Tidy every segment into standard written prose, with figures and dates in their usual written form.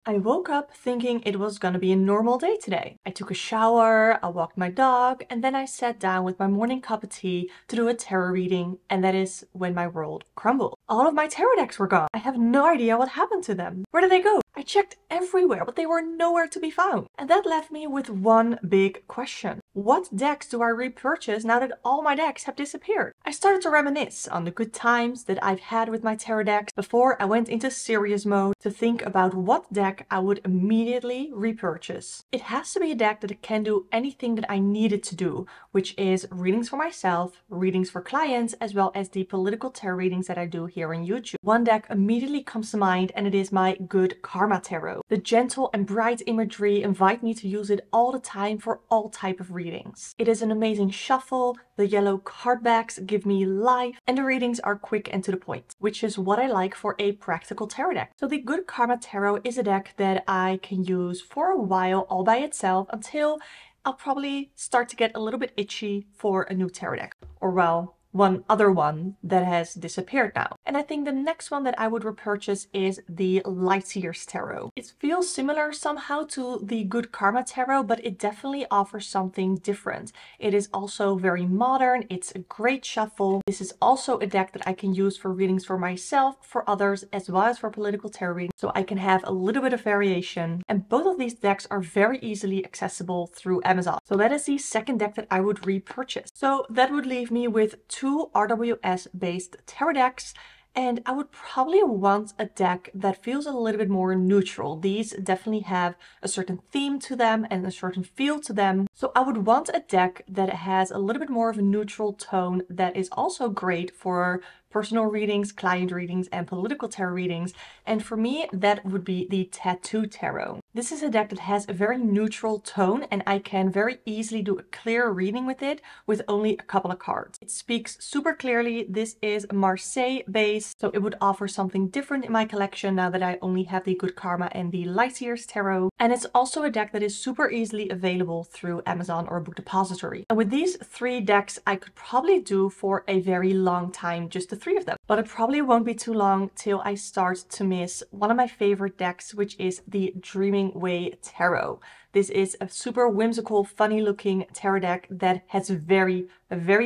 I woke up thinking it was gonna be a normal day today. I took a shower, I walked my dog, and then I sat down with my morning cup of tea to do a tarot reading, and that is when my world crumbled. All of my tarot decks were gone. I have no idea what happened to them. Where did they go? I checked everywhere, but they were nowhere to be found. And that left me with one big question. What decks do I repurchase now that all my decks have disappeared? I started to reminisce on the good times that I've had with my tarot decks before I went into serious mode to think about what deck I would immediately repurchase. It has to be a deck that can do anything that I need it to do, which is readings for myself, readings for clients, as well as the political tarot readings that I do here on YouTube. One deck immediately comes to mind, and it is my Good Karma Tarot. The gentle and bright imagery invite me to use it all the time for all type of readings. It is an amazing shuffle, the yellow card backs give me life, and the readings are quick and to the point, which is what I like for a practical tarot deck. So the Good Karma Tarot is a deck that I can use for a while all by itself until I'll probably start to get a little bit itchy for a new tarot deck. Or well, one other one that has disappeared now. And I think the next one that I would repurchase is the Light Years Tarot. It feels similar somehow to the Good Karma Tarot, but it definitely offers something different. It is also very modern, it's a great shuffle. This is also a deck that I can use for readings for myself, for others, as well as for political tarot readings, so I can have a little bit of variation. And both of these decks are very easily accessible through Amazon. So that is the second deck that I would repurchase. So that would leave me with two RWS based tarot decks, and I would probably want a deck that feels a little bit more neutral. These definitely have a certain theme to them and a certain feel to them. So I would want a deck that has a little bit more of a neutral tone that is also great for personal readings, client readings, and political tarot readings. And for me, that would be the Tattoo Tarot. This is a deck that has a very neutral tone, and I can very easily do a clear reading with it with only a couple of cards. It speaks super clearly. This is Marseille based, so it would offer something different in my collection now that I only have the Good Karma and the Light Years Tarot. And it's also a deck that is super easily available through Amazon or Book Depository. And with these three decks, I could probably do for a very long time, just the three of them. But it probably won't be too long till I start to miss one of my favorite decks, which is the Dreaming Way Tarot. This is a super whimsical, funny looking tarot deck that has very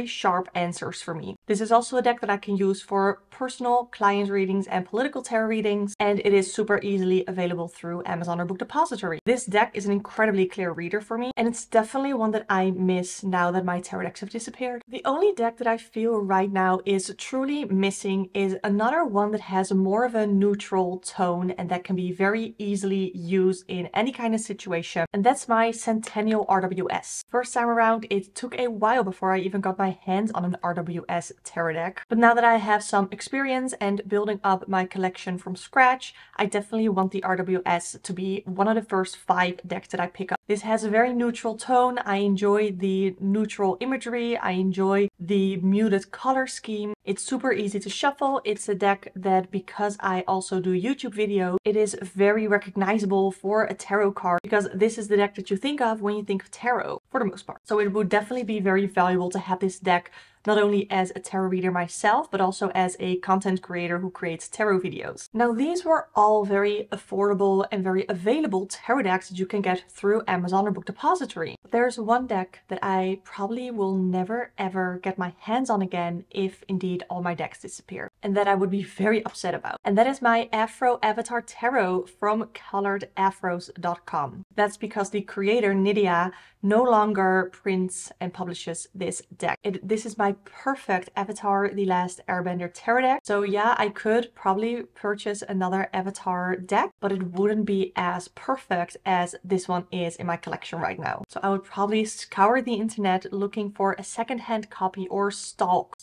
sharp answers for me. This is also a deck that I can use for personal client readings and political tarot readings, and it is super easily available through Amazon or Book Depository. This deck is an incredibly clear reader for me, and it's definitely one that I miss now that my tarot decks have disappeared. The only deck that I feel right now is truly missing is another one that has more of a neutral tone and that can be very easily used in any kind of situation. And that's my Centennial RWS. First time around, it took a while before I even got my hands on an RWS tarot deck. But now that I have some experience and building up my collection from scratch, I definitely want the RWS to be one of the first 5 decks that I pick up. This has a very neutral tone. I enjoy the neutral imagery. I enjoy the muted color scheme. It's super easy to shuffle. It's a deck that, because I also do YouTube videos, it is very recognizable for a tarot card, because this is the deck that you think of when you think of tarot for the most part. So it would definitely be very valuable to have this deck not only as a tarot reader myself, but also as a content creator who creates tarot videos. Now, these were all very affordable and very available tarot decks that you can get through Amazon or Book Depository. But there's one deck that I probably will never ever get my hands on again if indeed all my decks disappear, and that I would be very upset about. And that is my Afro Avatar Tarot from coloredafros.com. That's because the creator, Nydia, no longer prints and publishes this deck. This is my perfect Avatar The Last Airbender tarot deck. So yeah, I could probably purchase another Avatar deck, but it wouldn't be as perfect as this one is in my collection right now. So I would probably scour the internet looking for a secondhand copy, or stalk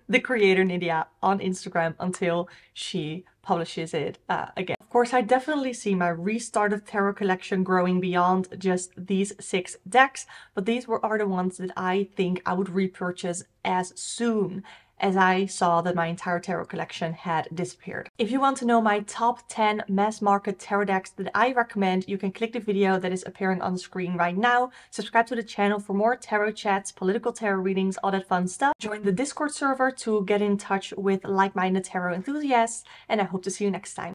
the creator Nydia on Instagram until she publishes it again. Of course, I definitely see my restarted tarot collection growing beyond just these 6 decks, but these are the ones that I think I would repurchase as soon as I saw that my entire tarot collection had disappeared. If you want to know my top 10 mass market tarot decks that I recommend, you can click the video that is appearing on the screen right now. Subscribe to the channel for more tarot chats, political tarot readings, all that fun stuff. Join the Discord server to get in touch with like-minded tarot enthusiasts, and I hope to see you next time.